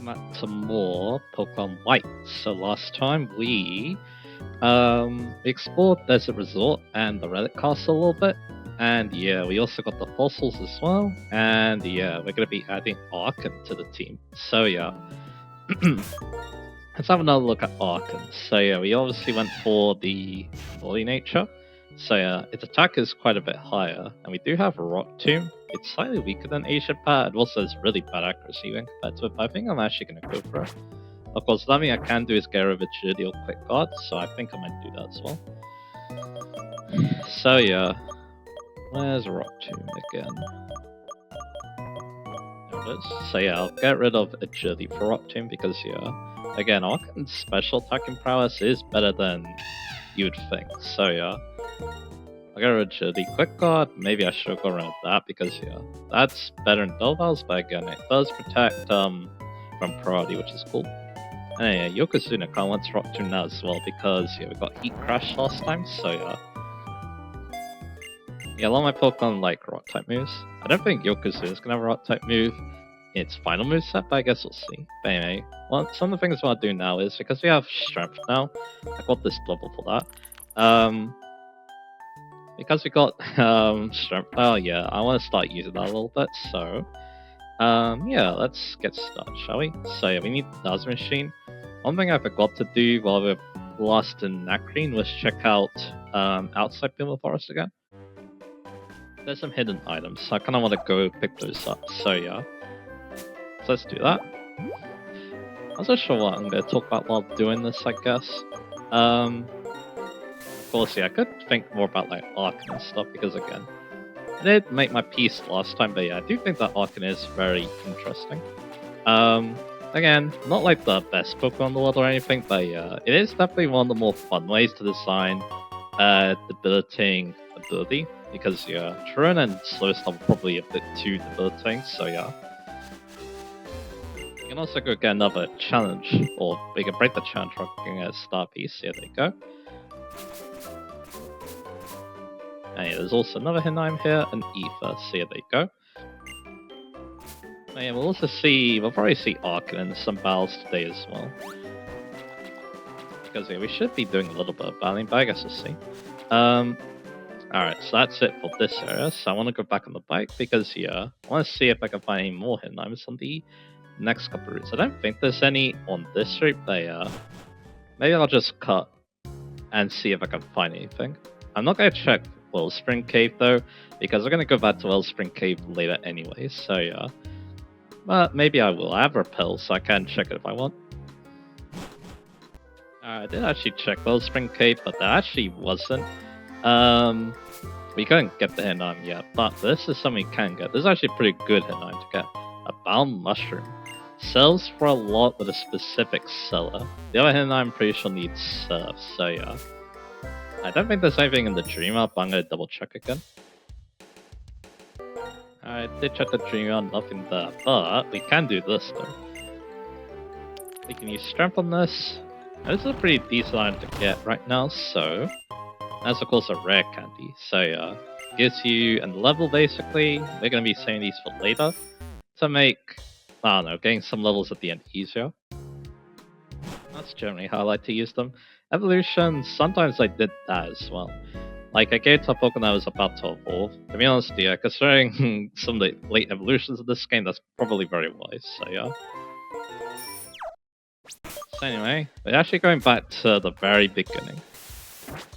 Welcome back to more Pokemon White. So last time we explored Desert Resort and the Relic Castle a little bit. And yeah, we also got the fossils as well. And yeah, we're gonna be adding Archon to the team. So yeah. Let's have another look at Archon. So yeah, we obviously went for the Volley nature. So yeah, its attack is quite a bit higher, and we do have Rock Tomb. It's slightly weaker than Asia Pat. It also has really bad accuracy when compared to it, but I think I'm actually going to go for it. Of course, the other thing I can do is get rid of Agility or Quick Guard, so I think I might do that as well. So yeah, where's Rock Tomb again? There it is. So yeah, I'll get rid of Agility for Rock Tomb because yeah, again, Archon's special attacking prowess is better than you'd think. So yeah. I'll get rid of Agility. Quick Guard, maybe I should go around that because yeah, that's better than Dolval's, but again, it does protect from priority, which is cool. And yeah, Yokozuna kind of wants Rock Tomb now as well because yeah, we got Heat Crash last time, so yeah. Yeah, a lot of my Pokemon like Rock type moves. I don't think Yokozuna's gonna have a Rock type move in its final moveset, but I guess we'll see. But anyway, well, some of the things I want to do now is because we have Strength now, I got this level for that. Because we got Strength, yeah, I want to start using that a little bit, so yeah, let's get started, shall we? So yeah, we need Naz Machine. One thing I forgot to do while we were lost in Nakreen was check out outside Pillar Forest again. There's some hidden items, so I kind of want to go pick those up, so yeah. So let's do that. I'm not sure what I'm going to talk about while doing this, I guess. Of course, yeah, I could think more about like Archon and stuff because again, I did make my peace last time, but yeah, I do think that Archon is very interesting. Again, not like the best Pokemon in the world or anything, but yeah, it is definitely one of the more fun ways to design debilitating ability because yeah, Tron and Slowstone are probably a bit too debilitating, so yeah. You can also go get another challenge, or we can break the challenge by getting a star piece. Yeah, there you go. And yeah, there's also another hidden item here, an Ether. So yeah, there you go. And yeah, we'll probably see Archon in some battles today as well. Because yeah, we should be doing a little bit of battling, but I guess we'll see. Alright, so that's it for this area. So I want to go back on the bike because yeah, I want to see if I can find any more hidden items on the next couple routes. I don't think there's any on this route, but yeah, maybe I'll just cut and see if I can find anything. I'm not going to check Wellspring Cave though, because we're going to go back to Wellspring Cave later anyway, so yeah. But maybe I will. I have Repel, so I can check it if I want. I did actually check Wellspring Cave, but there actually wasn't. We couldn't get the hidden item yet, but this is something we can get. This is actually a pretty good hidden item to get. A Bound Mushroom. Sells for a lot with a specific seller. The other hidden item I'm pretty sure needs Surf, so yeah. I don't think there's anything in the Dream Up, but I'm gonna double check again. I did check the Dream Up, nothing there, but we can do this though. We can use Strength on this. Now, this is a pretty decent item to get right now, so that's of course a rare candy. So yeah, gives you a level basically. We're gonna be saving these for later to make, I don't know, getting some levels at the end easier. That's generally how I like to use them. Evolution, sometimes I did that as well. Like, I gave to a Pokemon that was about to evolve. To be honest, yeah, considering some of the late evolutions of this game, that's probably very wise, so yeah. So anyway, we're actually going back to the very beginning.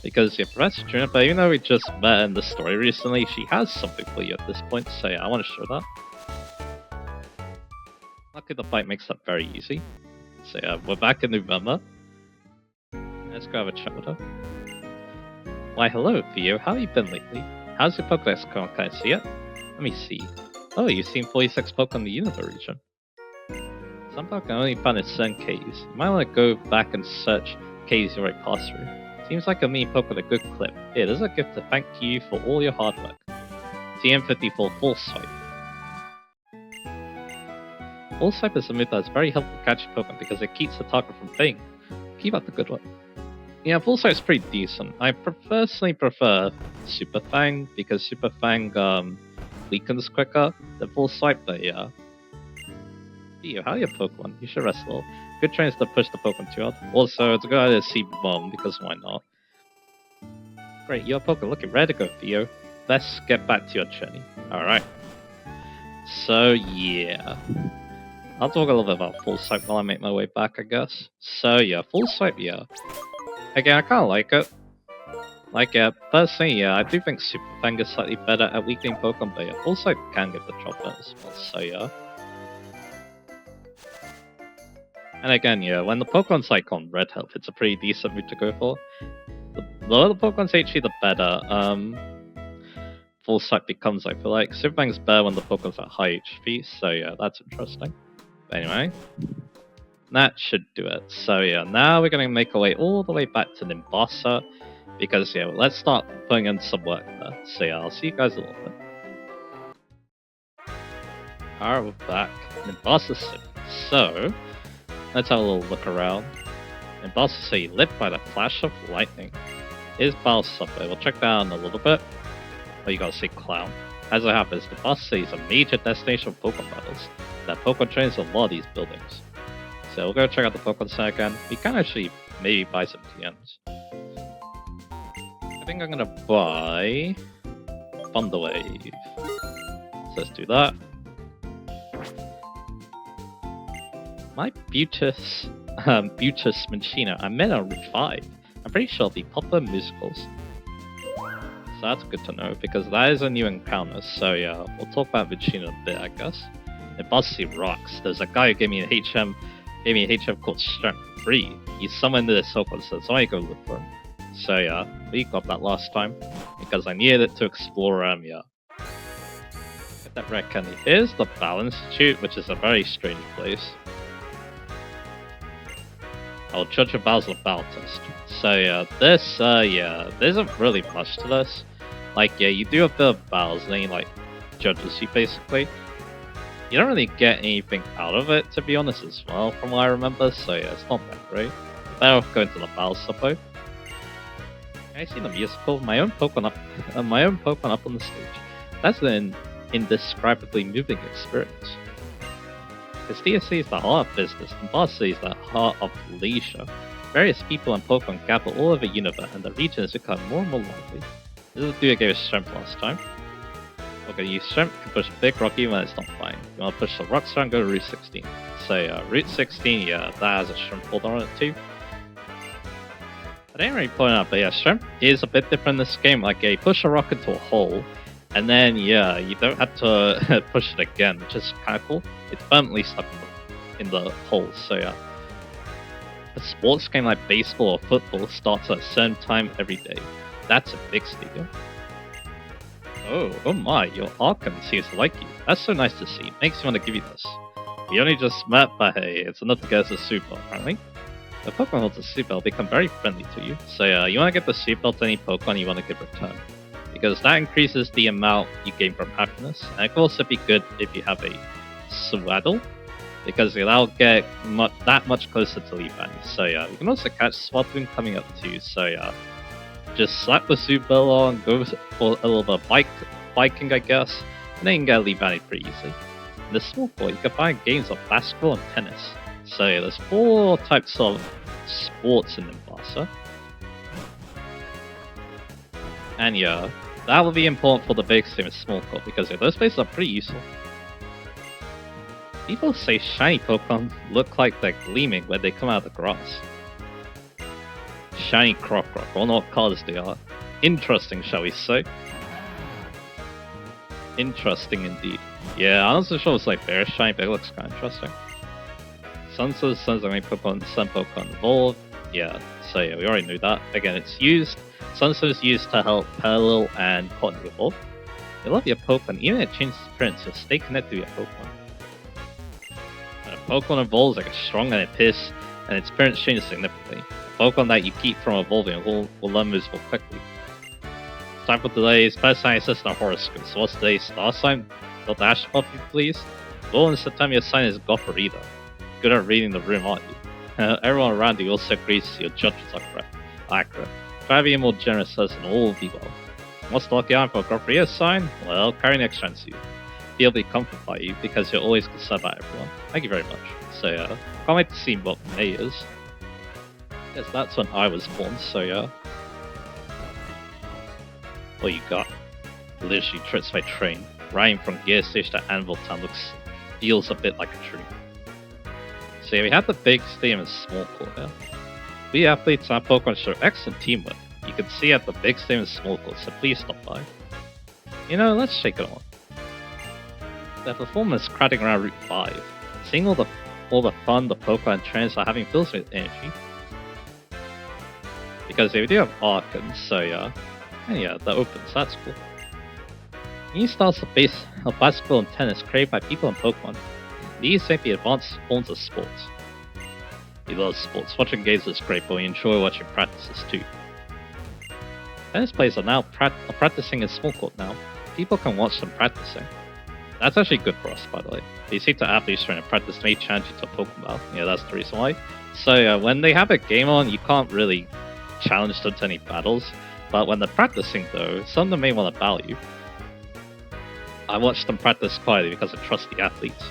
Because, yeah, Professor Juniper, even though we just met in the story recently, she has something for you at this point, so yeah, I want to show that. Luckily, the fight makes that very easy. So yeah, we're back in November. Let's go have a chat with her. Why hello, Theo, how have you been lately? How's your Pokédex going? Can I see it? Let me see. Oh, you've seen 46 Pokemon in the Unova region. Some Pokemon only found in certain caves. You might want to go back and search caves you already passed through. Seems like a mini Pokemon a good clip. Here, there's a gift to thank you for all your hard work. TM54 Full Swipe. Full Swipe is a move that's very helpful to catch Pokemon because it keeps the target from failing. Keep up the good work. Yeah, Full Swipe's pretty decent. I personally prefer Super Fang because Super Fang weakens quicker than Full Swipe, but yeah. Theo, how are your Pokemon? You should rest a little. Good trains to push the Pokemon too hard. Also, it's a good idea to see Mom, because why not? Great, your Pokemon looking ready to go, Theo. Let's get back to your journey. Alright. So, yeah. I'll talk a little bit about Full Swipe while I make my way back, I guess. So, yeah, Full Swipe, yeah. Again, I kind of like it. Personally, yeah, I do think Super Fang is slightly better at weakening Pokemon, but yeah, Full Swipe can get the job done as well, so yeah. And again, yeah, when the Pokemon's like on red health, it's a pretty decent move to go for. The lower the Pokemon's HP, the better. Full Swipe becomes, I feel like. Super Fang's better when the Pokemon's at high HP, so yeah, that's interesting. But anyway, that should do it. So yeah, now we're gonna make our way all the way back to Nimbasa, because yeah, let's start putting in some work there. So yeah, I'll see you guys a little bit. Alright, we're back. Nimbasa City. So, let's have a little look around. Nimbasa City, lit by the flash of lightning. Here's Battle Subway. We'll check that out in a little bit. Oh, you gotta say clown. As it happens, Nimbasa City is a major destination for Pokemon battles. That Pokemon trains in a lot of these buildings. So we'll go check out the Pokemon Center again. We can actually maybe buy some TMs. I think I'm gonna buy Thunderwave. So let's do that. My Butus Machina, I met on Route 5. I'm pretty sure it'll be popular musicals. So that's good to know, because that is a new encounter, so yeah, we'll talk about Machina a bit, I guess. And Bussy rocks. There's a guy who gave me an HM called Strength 3. He's summoned into this Pokemon, so somebody go look for him. So yeah, we got that last time, because I needed it to explore, yeah. Get that red candy. Here's the Battle Institute, which is a very strange place. I'll judge your battles on battle test. So yeah, there isn't really much to this. Like, yeah, you do a bit of battles, and then he, like, judges you, basically. You don't really get anything out of it, to be honest, as well, from what I remember, so yeah, it's not that great. Better off going to the battle suppose. Can I see the musical? My own Pokemon up on the stage. That's an indescribably moving experience. Because DSC is the heart of business, and Nimbasa is the heart of leisure. Various people and Pokemon gather all over the universe, and the region has become more and more lively. This is the dude I gave us Strength last time. Okay, use Strength to push a big rock even when it's not fine. You want to push the rock star and go to Route 16. So Route 16, yeah, that has a Strength folder on it too. I didn't really point out, but yeah, Strength is a bit different in this game. Like, yeah, you push a rock into a hole, and then, yeah, you don't have to push it again, which is kind of cool. It's permanently stuck in the hole, so yeah. A sports game like baseball or football starts at a certain time every day. That's a big stadium. Oh my, your Archon seems to like you. That's so nice to see. Makes me want to give you this. We only just met, but hey, it's enough to get us a super, apparently. The Pokemon holds a seatbelt will become very friendly to you. So yeah, you want to get the seatbelt to any Pokemon you want to give return. Because that increases the amount you gain from happiness. And it can also be good if you have a Swaddle, because that'll get that much closer to Leafani. So yeah, you can also catch Swaddling coming up too. So yeah, just slap the seatbelt on, go for a little bit of biking, I guess, and then you can get Leafani pretty easily. In the small court, you can find games of basketball and tennis. So yeah, there's 4 types of sports in Nimbasa. And yeah, that will be important for the big team in small court, because yeah, those places are pretty useful. People say shiny Pokemon look like they're gleaming when they come out of the grass. Shiny Croc, I don't know what colors they are. Interesting, shall we say. Interesting indeed. Yeah, I'm not so sure it's like very shiny, but it looks kind of interesting. Sun Pokemon evolve. Yeah, so yeah, we already knew that. Again, it's used. Sunset is used to help Pearl and Cotton evolve. You love your Pokemon, even if it changes appearance, so stay connected to your Pokemon. When a Pokemon evolves, like a strong and it piss, and its appearance changes significantly. A Pokemon that you keep from evolving will learn moves more quickly. It's time for today's personal assistant horoscope. So what's today's star sign? Dr. Ash Puppy, please. Well, in September, your sign is Gothorita. Good at reading the room, aren't you? Everyone around you also agrees your judgments are accurate. Try to be a more generous person, all will be well. What's the lucky item for Gothorita's sign? Well, carrying extra to you. he'll be comforted by you because you're always concerned about everyone. Thank you very much. So yeah, can't wait to see what May is. Yes, that's when I was born, so yeah. What you got? Literally trips by train. Riding from Gear Station to Anvil Town feels a bit like a dream. So yeah, we have the big stadium and small court here. We athletes and Pokemon show excellent teamwork. You can see at the big stadium and small court, so please stop by. You know, let's shake it on. Their performance crowding around Route 5. Seeing all the fun the Pokemon and trainers are having fills me with energy. Because we do have Archons, so yeah. And yeah, that opens, that's cool. New styles of basketball and tennis created by people and Pokemon. These may be advanced forms of sports. We love sports. Watching games is great, but we enjoy watching practices too. Tennis players are now practicing in small court now. People can watch them practicing. That's actually good for us, by the way. They see to athletes trying to practice may challenge you to a Pokemon. Yeah, that's the reason why. So when they have a game on, you can't really challenge them to any battles. But when they're practicing though, some of them may want to battle you. I watch them practice quietly because I trust the athletes.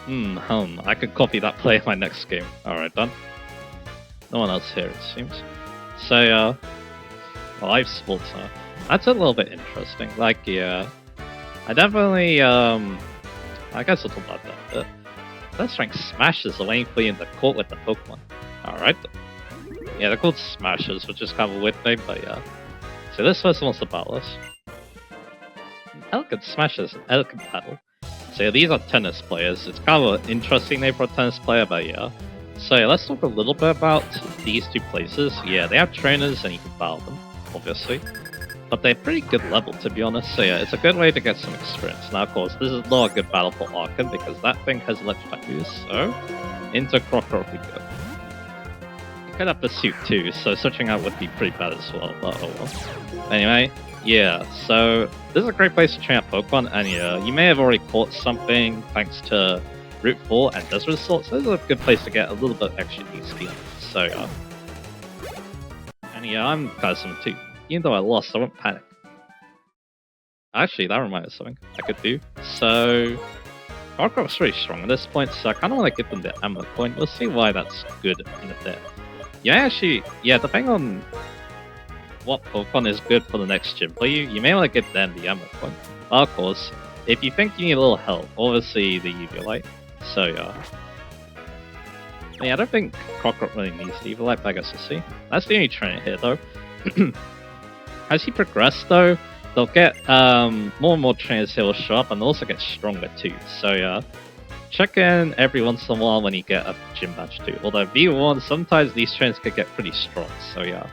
I could copy that play in my next game. Alright, done. No one else here, it seems. So, live sports, that's a little bit interesting. Like, yeah, I definitely, I guess I'll talk about that. But let's rank Smashes away for you in the court with the Pokemon. Alright. Yeah, they're called Smashes, which is kind of a weird name, but yeah. So this first one's the battle us. Elegant Smashes, an elegant battle. So yeah, these are tennis players. It's kind of an interesting name for a tennis player, but yeah. So yeah, let's talk a little bit about these two places. Yeah, they have trainers and you can battle them, obviously. But they're pretty good level, to be honest. So yeah, it's a good way to get some experience. Now, of course, this is not a good battle for Archon because that thing has electric moves. So, into Crocodile we go. You could have Pursuit too, so switching out would be pretty bad as well, but oh well. Anyway, yeah, so this is a great place to train out Pokemon, and yeah, you may have already caught something thanks to Route 4 and Desert Resort, so this is a good place to get a little bit extra XP. So yeah. And yeah, I'm Kazum too. Even though I lost, I won't panic. Actually, that reminds me of something I could do. So, Crocodile's really strong at this point, so I kind of want to give them the ammo point. We'll see why that's good in a bit. Yeah, actually, yeah, depending on what Pokemon is good for the next gym for you, you may want to give them the ammo point. Of course, if you think you need a little help, obviously the Eviolite. So yeah. I don't think Crocodile really needs the Eviolite, but I guess we'll see. That's the only trainer here though. As you progress though, they'll get more and more trainers here will show up and they'll also get stronger too. So yeah. Check in every once in a while when you get a gym badge too. Although V1, sometimes these trainers can get pretty strong, so yeah.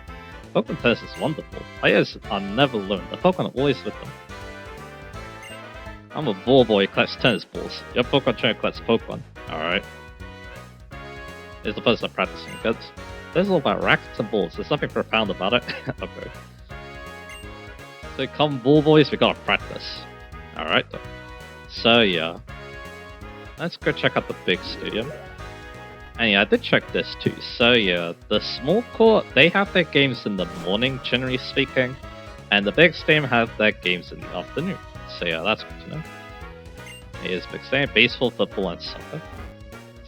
Pokemon tennis is wonderful. Players are never alone, the Pokemon are always with them. I'm a ball boy who collects tennis balls. Your Pokemon trainer collects Pokemon. Alright. Here's the person practicing goods. This is all about rackets and balls, there's nothing profound about it. Okay. So come ball boys, we gotta practice. Alright. So yeah. Let's go check out the big stadium. And yeah, I did check this too. So yeah, the small court, they have their games in the morning, generally speaking. And the big stadium have their games in the afternoon. So yeah, that's good to know. Here's big stadium, baseball, football, and soccer.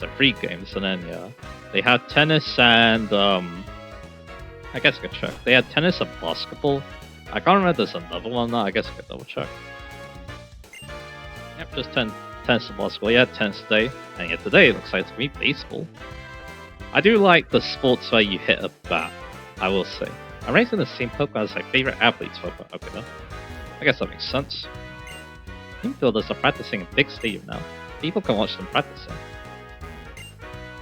So 3 games, and then yeah. They have tennis and, I guess I could check. They had tennis and basketball. I can't remember if there's another one now, I guess I could double check. Yep, just tennis and basketball. Yeah, tennis today. And yeah, today it looks like it's gonna be baseball. I do like the sports where you hit a bat, I will say. I'm raising the same Pokemon as my favorite athletes Pokemon. Okay, then. I guess that makes sense. Infielders are practicing in big stadium now. People can watch them practicing.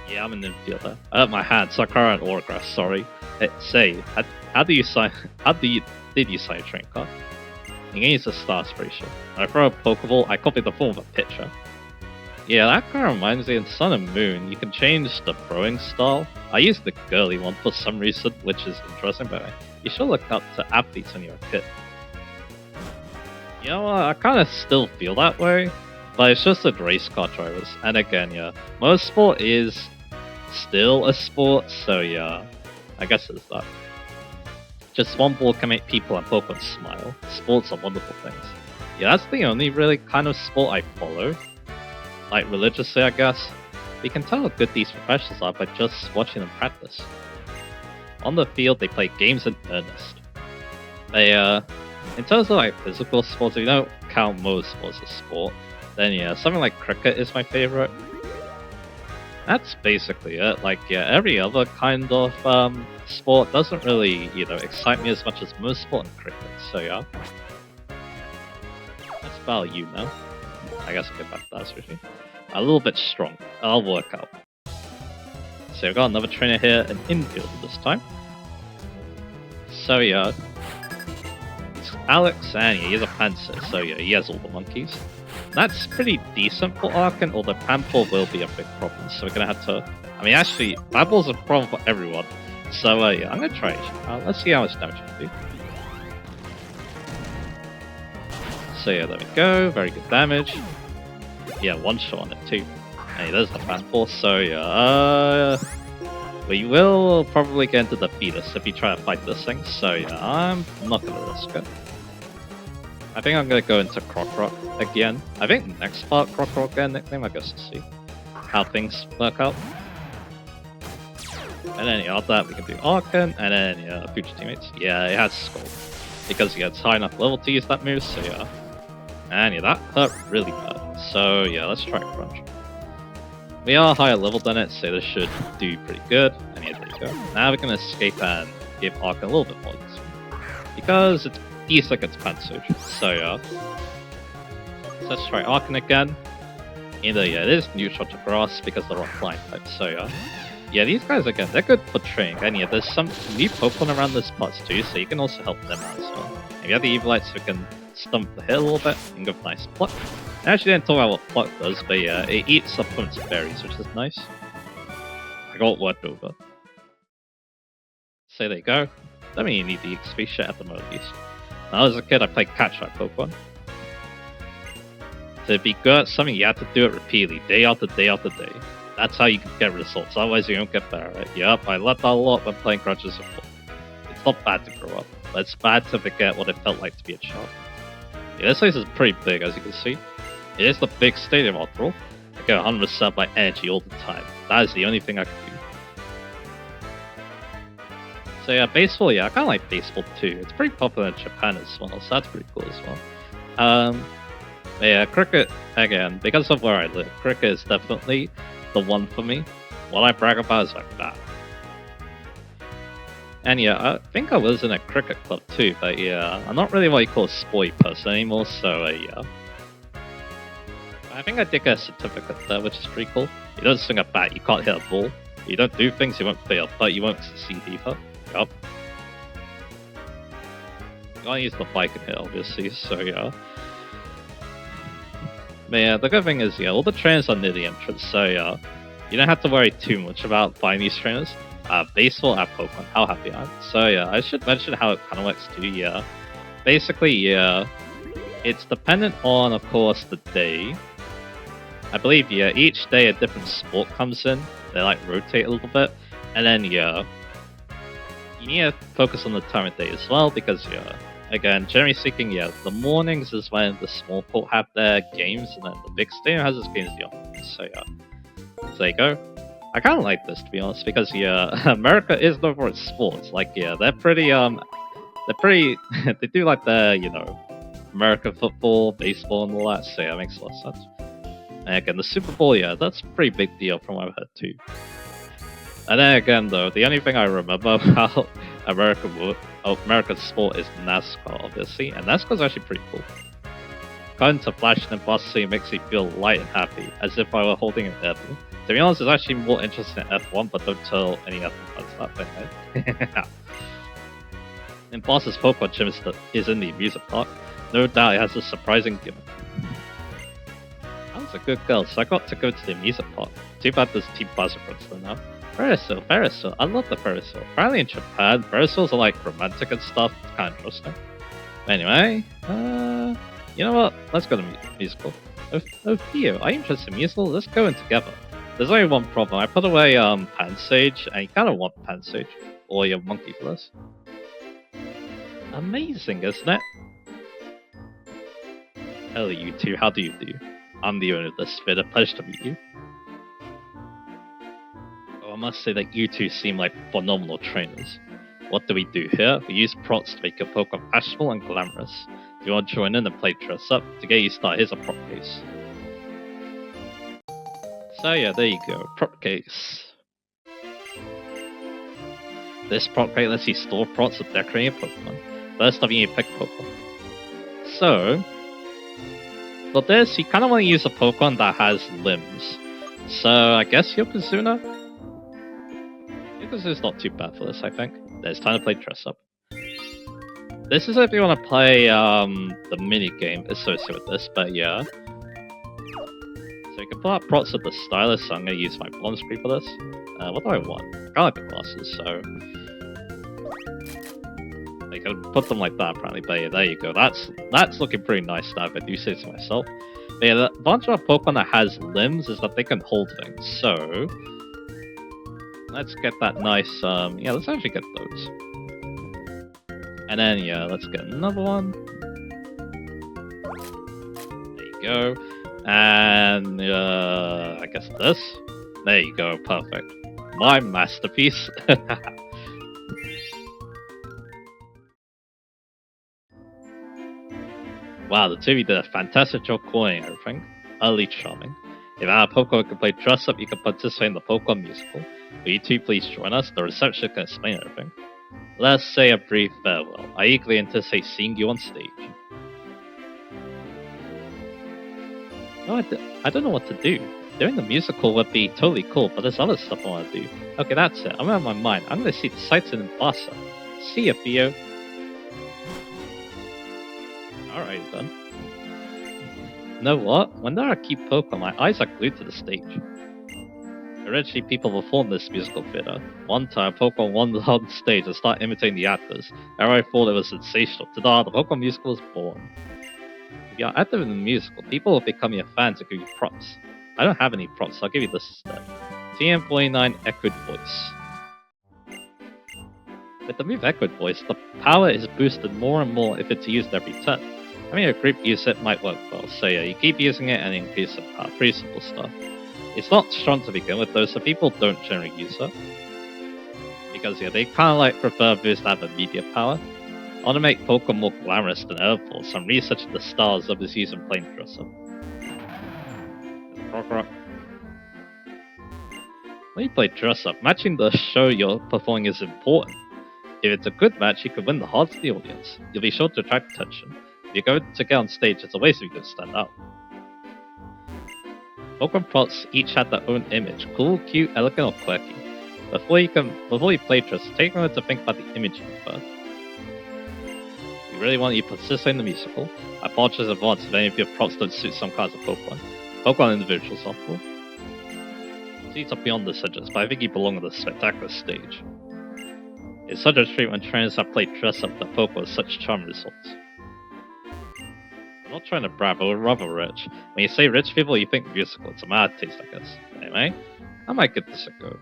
Yeah, I'm an infielder. I hurt my hand, so I can't write an autograph, sorry. Hey, say, how did you sign a train card? You can use the stars, pretty sure. When I throw a Pokeball, I copy the form of a pitcher. Yeah, that kind of reminds me, in Sun and Moon, you can change the throwing style. I use the girly one for some reason, which is interesting, but you should look up to athletes when you're a kid. You know what, I kind of still feel that way, but it's just the race car drivers. And again, yeah, motorsport is still a sport, so yeah, I guess it's that. Just one ball can make people and Pokemon smile. Sports are wonderful things. Yeah, that's the only really kind of sport I follow. Like religiously, I guess. You can tell how good these professionals are by just watching them practice. On the field, they play games in earnest. They, in terms of like physical sports, if you don't count most sports as sport, then yeah, something like cricket is my favorite. That's basically it. Like, yeah, every other kind of sport doesn't really, excite me as much as most sport and cricket. So yeah, that's about you now. I guess I'll get back to that especially. A little bit strong. I'll work out. So we've got another trainer here, an infielder this time. So yeah, it's Alex, and yeah, he's a Panzer, so yeah, he has all the monkeys. That's pretty decent for Arcan, although Pampor will be a big problem, so we're gonna have to... I mean, actually, Pampor's a problem for everyone. So yeah, I'm gonna try it. Let's see how much damage we can do. So yeah, there we go, very good damage. Yeah, one shot on it too. Hey, there's the Pampor, so yeah, we will probably get into defeat us if you try to fight this thing, so yeah, I'm not gonna risk it. I think I'm gonna go into Croc again. I think next part Croc again nickname, I guess we'll see how things work out. And then yeah, after that we can do Arcan, and then yeah, future teammates. Yeah, it has Skull. Because he gets high enough level to use that move, so yeah. And yeah, that hurt really bad. So yeah, let's try Crunch. We are higher level than it, so this should do pretty good. And yeah, there you go. Now we're gonna escape and give Arcan a little bit more use. Because it's decent against Pansurge. So yeah. So let's try Arcan again. Either yeah, it is neutral to grass because they're on flying type, so yeah. Yeah, these guys again, they're good for training. And yeah, there's some new Pokemon around this parts too, so you can also help them out as well. If you have the Evilites, we can stump the hit a little bit and go for nice Pluck. I actually didn't talk about what Pluck does, but yeah, it eats opponent's berries, which is nice. I got word over. So there you go. Don't mean you need the XP shit at the moment, at least. When I was a kid, I played catch-up Pokemon. To be good at something, you have to do it repeatedly, day after day after day. That's how you can get results, otherwise you don't get better at it. Yep, I learned that a lot when playing Crunches before. It's not bad to grow up, but it's bad to forget what it felt like to be a child. Yeah, this place is pretty big, as you can see. It is the big stadium after all. I get 100% by energy all the time. That is the only thing I can do. So yeah, baseball, yeah, I kinda like baseball too. It's pretty popular in Japan as well, so that's pretty cool as well. Yeah, cricket, again, because of where I live, cricket is definitely the one for me. What I brag about is like that. And yeah, I think I was in a cricket club too, but yeah, I'm not really what you call a sporty person anymore, so yeah. I think I did get a certificate there, which is pretty cool. You don't swing a bat, you can't hit a ball. You don't do things, you won't fail, but you won't succeed either. Yup. You can't use the bike and hit, obviously, so yeah. But yeah, the good thing is, yeah, all the trainers are near the entrance, so yeah, you don't have to worry too much about finding these trainers. Baseball at Pokemon, how happy I am. So yeah, I should mention how it kind of works too, yeah. Basically, yeah, it's dependent on, of course, the day. I believe, yeah, each day a different sport comes in. They like rotate a little bit. And then, yeah, you need to focus on the time of day as well, because, yeah, again, generally speaking, yeah, the mornings is when the small port have their games, and then the big stadium has its games beyond. So yeah, so there you go. I kind of like this, to be honest, because yeah, America is known for its sports. Like yeah, they're pretty they do like their American football, baseball, and all that. So yeah, it makes a lot of sense. And again, the Super Bowl, yeah, that's a pretty big deal from what I've heard too. And then again, though, the only thing I remember about American sport is NASCAR, obviously, and NASCAR's actually pretty cool. Going to Flash and Nimbasa makes me feel light and happy, as if I were holding an airplane. To be honest, it's actually more interesting in F1, but don't tell any F1 fans that thing, right? Nimbasa's Pokemon gym is in the amusement park. No doubt it has a surprising gimmick. I was a good girl, so I got to go to the amusement park. Too bad there's Team Plaza there now. Ferris wheel. I love the Ferris wheel. Apparently in Japan, Ferris wheels are like romantic and stuff. It's kind of interesting. Anyway, you know what? Let's go to musical. Oh, Theo, are you interested in musical? Let's go in together. There's only one problem. I put away Pansage, and you kind of want Pansage or your monkey for this. Amazing, isn't it? Hello, you two. How do you do? I'm the owner of this fit. A pleasure to meet you. Oh, I must say that you two seem like phenomenal trainers. What do we do here? We use props to make your Pokemon fashionable and glamorous. Do you want to join in and play dress up? To get you started, here's a prop case. So yeah, there you go. Prop case. This prop crate lets you store props of decorating your Pokemon. First up, you need to pick Pokemon. So, for this, you kind of want to use a Pokemon that has limbs. So, I guess Yokozuna? Yokozuna's not too bad for this, I think. It's time to play dress up. This is if you want to play the mini game associated with this, but yeah. So you can pull out props of the stylus, so I'm going to use my blonde screen for this. What do I want? I like the glasses, so... I can put them like that, apparently, but yeah, there you go. That's looking pretty nice now, if I do say so myself. But yeah, the advantage of a Pokemon that has limbs is that they can hold things, so... Let's get that nice, yeah, let's actually get those. And then, yeah, let's get another one. There you go. And, I guess this. There you go, perfect. My masterpiece. Wow, the two of you did a fantastic job coordinating everything. Utterly charming. If our Pokemon can play dress up, you can participate in the Pokemon musical. Will you two please join us? The receptionist can explain everything. Let's say a brief farewell. I eagerly anticipate seeing you on stage. No, I don't know what to do. Doing the musical would be totally cool, but there's other stuff I want to do. Okay, that's it. I'm out of my mind. I'm going to see the sights in Nimbasa. See ya, Theo. Alright then. You know what? When there are key Pokemon, my eyes are glued to the stage. Originally, people performed this musical theater. One time, Pokemon wandered on stage and started imitating the actors. Everyone thought it was sensational. Ta-da! The Pokemon musical was born. If you are active in the musical, people will become your fans and give you props. I don't have any props, so I'll give you this instead. TM49 Echoed Voice. With the move Echoed Voice, the power is boosted more and more if it's used every turn. Having a group use it might work well, so yeah, you keep using it and increase the power. Pretty simple stuff. It's not strong to begin with though, so people don't generally use it. Because yeah, they kinda like prefer boosts that have immediate power. I want to make Pokemon more glamorous than ever before, so I'm researching the styles of this using playing dress up. When you play dress up, matching the show you're performing is important. If it's a good match, you can win the hearts of the audience. You'll be sure to attract attention. If you're going to get on stage, it's a waste of you to stand out. Pokemon props each have their own image, cool, cute, elegant, or quirky. Before you play dress, take a moment to think about the image you prefer. We really want you to participate in the musical. I apologize in advance if any of your props don't suit some kinds of Pokemon. Pokemon individuals, after all. Seats are beyond the edges, but I think you belong on the spectacular stage. It's such a treat when trainers have played dress up the Pokemon with such charming results. I'm not trying to brag, but we're rather rich. When you say rich people, you think musical. It's a mad taste, I guess. Anyway, I might give this a go.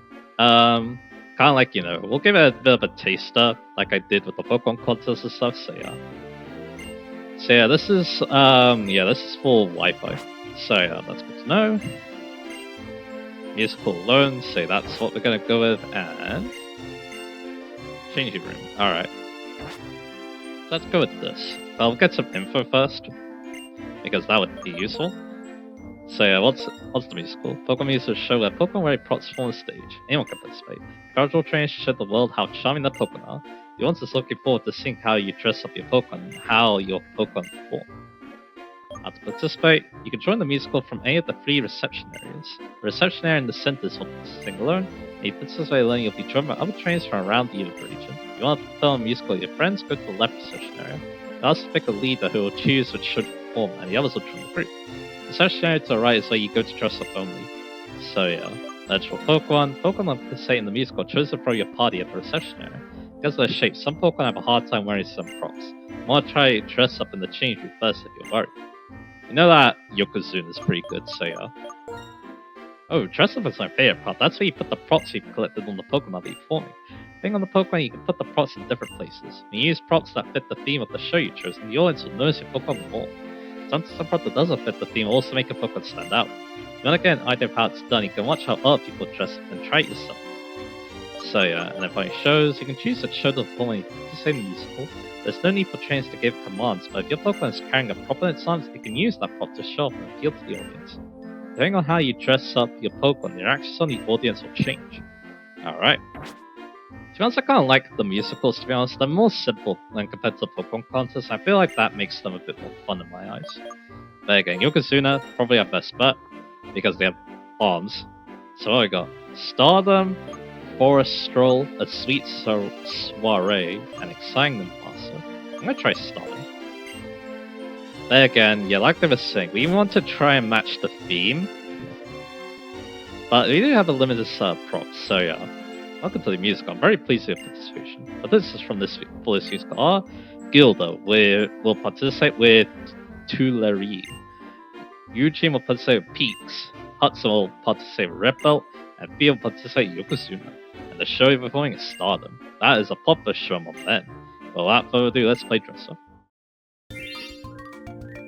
Kinda like, you know, we'll give it a bit of a taster, like I did with the Pokemon contest and stuff, so yeah. So yeah, this is full Wi-Fi. So yeah, that's good to know. Musical alone, so that's what we're gonna go with, and... changing room, alright. Let's go with this. I'll get some info first, because that would be useful. So yeah, what's the musical? Pokemon musical show where Pokemon wearing props perform on stage. Anyone can participate. Casual trainers show the world how charming their Pokemon are. The audience is looking forward to seeing how you dress up your Pokemon and how your Pokemon perform. How to participate? You can join the musical from any of the 3 reception areas. The reception area in the center is for sing alone, and you participate alone, you'll be joined by other trainers from around the region. If you want to film a musical with your friends, go to the left reception area. You also pick a leader who will choose which should perform, and the others will join the group. The reception area to the right is where you go to dress up only. So yeah, that's for Pokemon. Pokemon participate in the musical chosen from your party at the reception area. Because of their shape, some Pokemon have a hard time wearing some props. You want to try dress up in the change room first if you're worried. You know that Yokozuna is pretty good, so yeah. Oh, dress up is my favorite part. That's where you put the props you've collected on the Pokemon that you're forming. Being on the Pokemon, you can put the props in different places. You use props that fit the theme of the show you chose, and the audience will notice your Pokemon more. Sometimes a prop that doesn't fit the theme will also make your Pokemon stand out. If you want to get an idea of how it's done, you can watch how other people dress up and try it yourself. So yeah, and then for shows, you can choose to show the Pokemon you participate in the musical. There's no need for trainers to give commands, but if your Pokemon is carrying a prop in its arms, you can use that prop to show off and appeal to the audience. Depending on how you dress up your Pokemon, the reactions on the audience will change. Alright. To be honest, I kind of like the musicals, to be honest. They're more simple when compared to the Pokemon contests. I feel like that makes them a bit more fun in my eyes. But again, Yokozuna, probably our best bet, because they have arms. So what we got? Stardom, Forest Stroll, a Sweet Soiree, and Exciting Nimbasa. I'm gonna try Stardom. But again, yeah, like they were saying, we want to try and match the theme. But we do have a limited set of props, so yeah. Welcome to the musical. I'm very pleased with your participation. But this is from this musical. Our Gilda will participate with Tuileries. Eugene will participate with Peaks. Hudson will participate with Red Belt. And Fia will participate with Yokozuna. And the show you're performing is Stardom. That is a popular show among men. But without further ado, let's play dress up.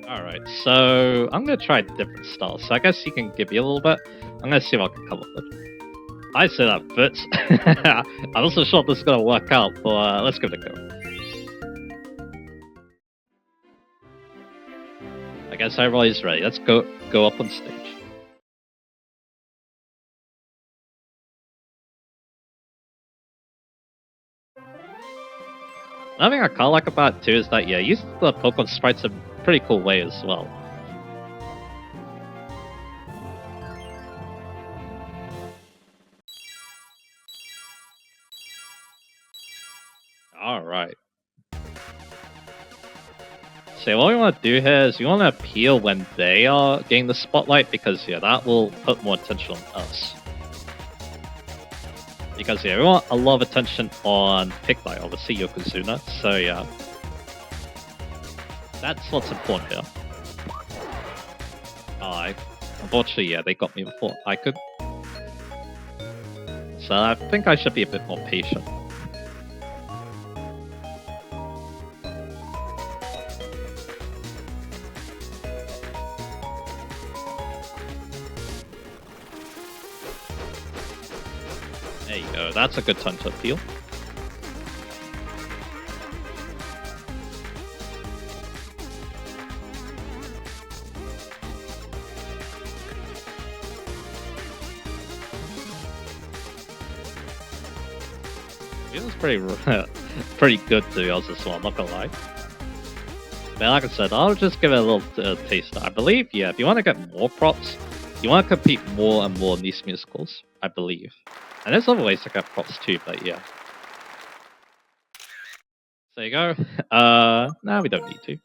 Alright, so I'm going to try different styles. So I guess you can give me a little bit. I'm going to see if I can come up with it. I say that fits. I'm not so sure if this is going to work out, but let's give it a go. I guess everybody's ready. Let's go up on stage. Another thing I kind of like about it too is that, yeah, use the Pokemon sprites in a pretty cool way as well. Alright. So what we want to do here is we want to appeal when they are getting the spotlight, because yeah, that will put more attention on us. Because yeah, we want a lot of attention on Piglet, obviously Yokozuna, so yeah. That's what's important here. Unfortunately, yeah, they got me before I could. So I think I should be a bit more patient. There you go, that's a good time to appeal. This is pretty good to be honest as well, I'm not gonna lie. But like I said, I'll just give it a little taste. I believe, yeah, if you want to get more props, you want to compete more and more in these musicals, I believe. And there's other ways to get props too, but yeah. So there you go. Nah, we don't need to.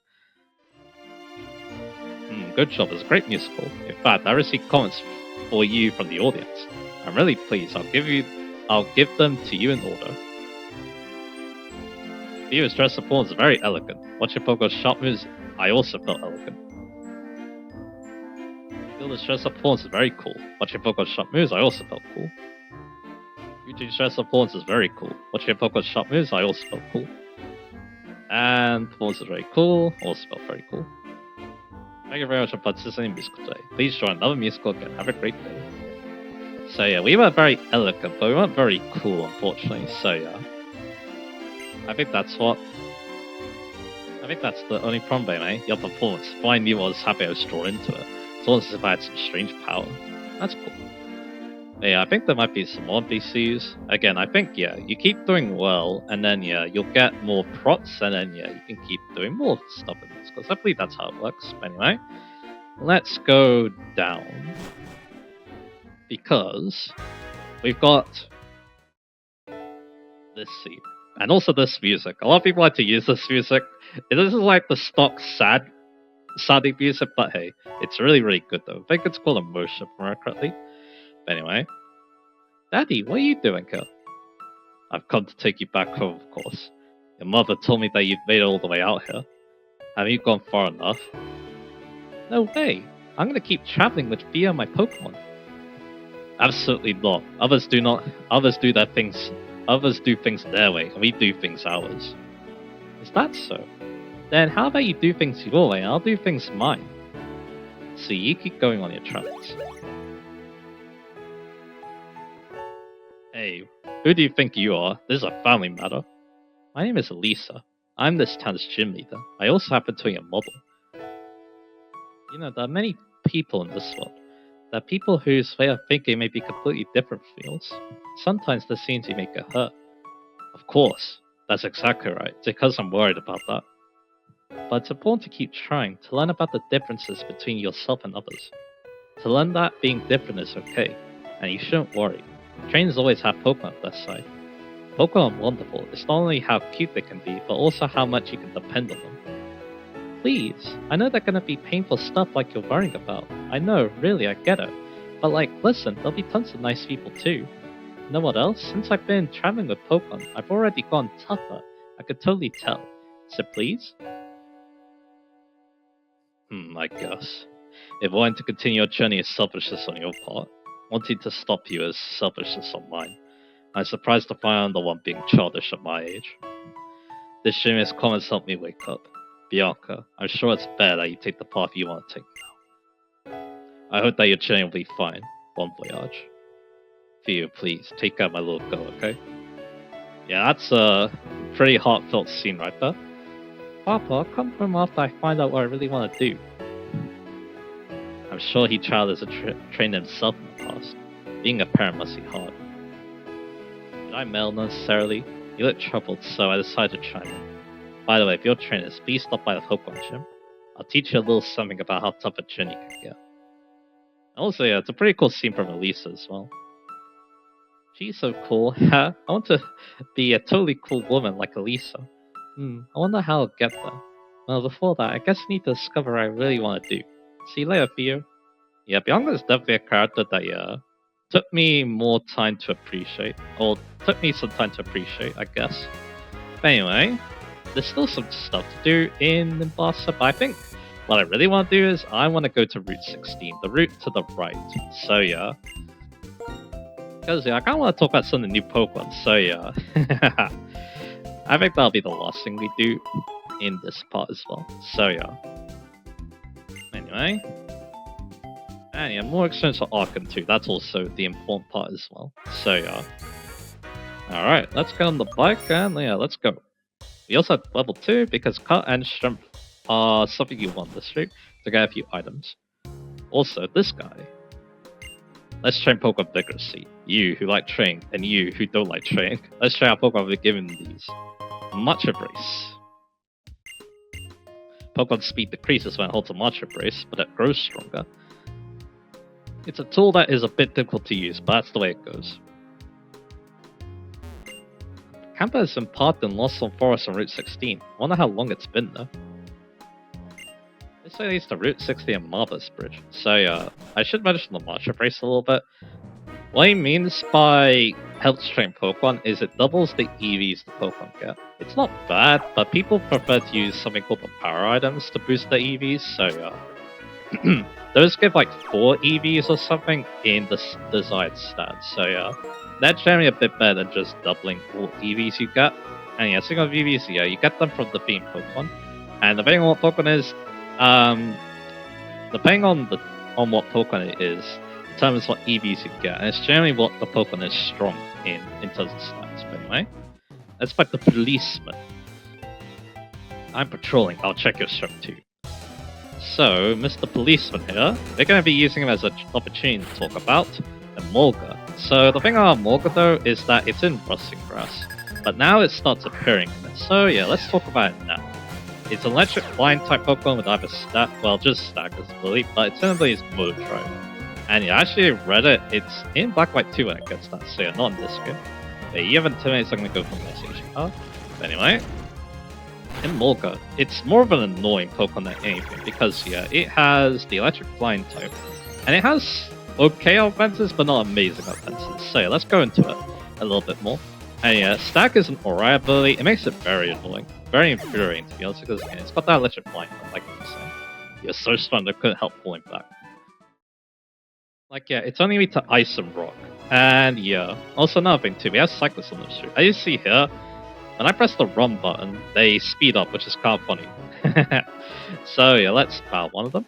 Good job, it's a great musical. In fact, I received comments for you from the audience. I'm really pleased. I'll give them to you in order. Viewers dress performance is very elegant. Watching Pokemon's sharp moves, I also felt elegant. Gilda's dress up performance is very cool. Watching Pokemon's sharp moves, I also felt cool. Eugene's dress up performance is very cool. Watching Pokemon's sharp moves, I also felt cool. And performance is very cool, also felt very cool. Thank you very much for participating in musical today. Please join another musical again. Have a great day. So yeah, we were very elegant, but we weren't very cool, unfortunately. So yeah, I think that's the only problem, eh? Your performance. What I knew was happy I was drawn into it. It's almost as if I had some strange power. That's cool. But yeah, I think there might be some more VCs. Again, I think, yeah, you keep doing well, and then, yeah, you'll get more props, and then, yeah, you can keep doing more stuff in this, because I believe that's how it works. But anyway, let's go down. Because we've got this scene. And also this music. A lot of people like to use this music. This is like the stock sad music, but hey, it's really, really good though. I think it's called Emotion, if I remember correctly. But anyway. Daddy, what are you doing here? I've come to take you back home, of course. Your mother told me that you've made it all the way out here. Have you gone far enough? No way. I'm gonna keep traveling with Fia and my Pokemon. Absolutely not. Others do their things others do things their way and we do things ours. Is that so? Then how about you do things your way and I'll do things mine? So you keep going on your travels. Hey, who do you think you are? This is a family matter. My name is Elisa. I'm this town's gym leader. I also happen to be a model. You know, there are many people in this world. There are people whose way of thinking may be completely different from yours. Sometimes the scenes you make get hurt. Of course, that's exactly right. It's because I'm worried about that. But it's important to keep trying, to learn about the differences between yourself and others. To learn that being different is okay, and you shouldn't worry. Trainers always have Pokemon at their side. Pokemon are wonderful. It's not only how cute they can be, but also how much you can depend on them. Please, I know they're gonna be painful stuff like you're worrying about. I know, really, I get it. But listen, there'll be tons of nice people too. You know what else? Since I've been traveling with Pokemon, I've already gone tougher. I could totally tell. So please? I guess. If wanting to continue your journey is selfishness on your part, wanting to stop you is selfishness on mine. I'm surprised to find I'm the one being childish at my age. This shameless comments helped me wake up. Bianca, I'm sure it's better that you take the path you want to take now. I hope that your journey will be fine. Bon voyage. For you, please, take care of my little girl, okay? Yeah, that's a pretty heartfelt scene right there. Papa, I'll come home after I find out what I really want to do. I'm sure he tried as a trainer himself in the past. Being a parent must be hard. Did I mail necessarily? You look troubled, so I decided to chime in. By the way, if you're trainers, please stop by the Pokemon gym. I'll teach you a little something about how tough a journey can get. Also, yeah, it's a pretty cool scene from Elisa as well. She's so cool. I want to be a totally cool woman like Elisa. I wonder how I'll get there. Well, before that, I guess I need to discover what I really want to do. See you later, Theo. Yeah, Bianca is definitely a character that, took me more time to appreciate. Or took me some time to appreciate, I guess. But anyway, there's still some stuff to do in Nimbasa, but I think what I really want to do is I want to go to Route 16, the route to the right. So yeah. Because I kind of want to talk about some of the new Pokemon, so yeah. I think that'll be the last thing we do in this part as well. So yeah. Anyway. And yeah, more experience for Arkham too. That's also the important part as well. So yeah. Alright, let's get on the bike and yeah, let's go. We also have level 2 because cut and strength are something you want this route to get a few items. Also, this guy. Let's train Pokemon vigorously. You who like training and you who don't like training. Let's train our Pokemon with giving these. Matcha Brace. Pokemon speed decreases when it holds a Matcha Brace, but it grows stronger. It's a tool that is a bit difficult to use, but that's the way it goes. Camper has been parked in Lost Zone Forest on Route 16. I wonder how long it's been though. This way leads to Route 60 and Marvelous Bridge. So I should mention the Matcha Brace a little bit. What he means by helps train Pokemon is it doubles the EVs the Pokemon get. It's not bad, but people prefer to use something called the power items to boost the EVs, so yeah. Those give like 4 EVs or something in the desired stats, so yeah. That's generally a bit better than just doubling all EVs you get. And yeah, single EVs, yeah, you get them from the theme Pokemon. And depending on what Pokemon is, depending on what Pokemon it is, determines what EVs you get. And it's generally what the Pokemon is strong in terms of stats. But anyway, let's fight the policeman. I'm patrolling, I'll check your strength too. So, Mr. Policeman here, we're going to be using him as an opportunity to talk about the Molga. So the thing about Molga though is that it's in rustling grass, but now it starts appearing in it. So yeah, let's talk about it now. It's an electric flying type Pokemon with either just Staggers ability, but its ability is Motor Drive. And yeah, I actually read it, it's in Black White 2 when it gets that, so yeah, not in this game. But you haven't 10 minutes, I'm going to go for the message. But anyway, in Molga, it's more of an annoying Pokemon than anything, because yeah, it has the electric flying type, and it has okay offenses, but not amazing offenses. So yeah, let's go into it a little bit more. And yeah, Stack is an alright ability. It makes it very annoying, very infuriating to be honest, because again, it's got that electric flying, like I was saying. You're so strong, I couldn't help pulling back. Like yeah, it's only weak to Ice and Rock. And yeah, also another thing too, we have cyclists on the street. As you see here, when I press the run button, they speed up, which is kind of funny. So yeah, let's battle one of them.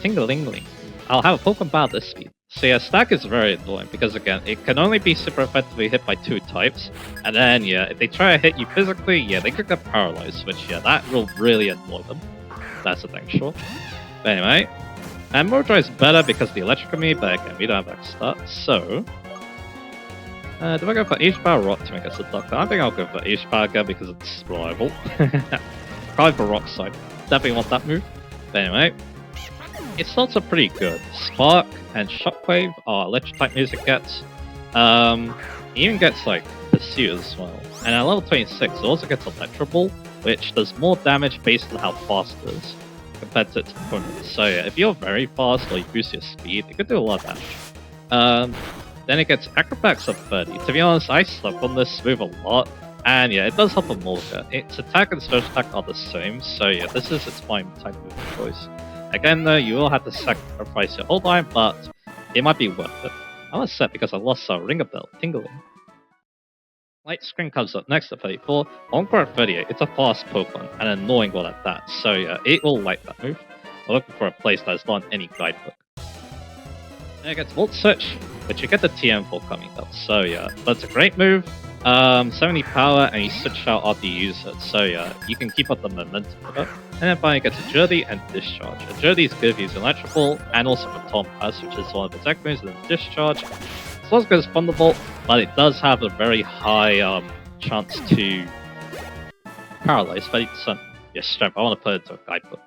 Tingling. I'll have a Pokemon battle this speed. So yeah, Stack is very annoying because again, it can only be super effectively hit by 2 types. And then yeah, if they try to hit you physically, yeah, they could get paralyzed, which yeah, that will really annoy them. That's the thing, sure. But anyway, and Mordor is better because of the electric on me, but again, we don't have extra. So, do I go for H-Power Rock to make us a Doctor? I think I'll go for H-Power again because it's reliable. Probably for Rock side. Definitely want that move. But anyway, it starts off pretty good. Spark and Shockwave are electric type moves it gets. It even gets like Pursue as well. And at level 26, it also gets Electro Ball, which does more damage based on how fast it is compared to its opponents. So yeah, if you're very fast or you boost your speed, it could do a lot of damage. Then it gets Acrobatics of 30. To be honest, I slept on this move a lot. And yeah, it does help a Mulga. Its attack and special attack are the same, so yeah, this is its fine type move of choice. Again though, you will have to sacrifice your whole line, but it might be worth it. I'm upset because I lost a Ring Bell, Tingling. Light Screen comes up next to 34. Encore at 38, it's a fast Pokemon, and an annoying one at that, so yeah, it will like that move. We're looking for a place that is not in any guidebook. Then it gets Volt Search, which you get the TM for coming up, so yeah, that's a great move. 70 power, and you switch out after you use it, so yeah, you can keep up the momentum of it. And then finally gets Agility and Discharge. Agility is good if you use Electrical, and also Baton Pass, which is one of its tech moves, and Discharge. It's not as good as Thunderbolt, but it does have a very high chance to paralyze 30% your strength. I want to put it into a guidebook.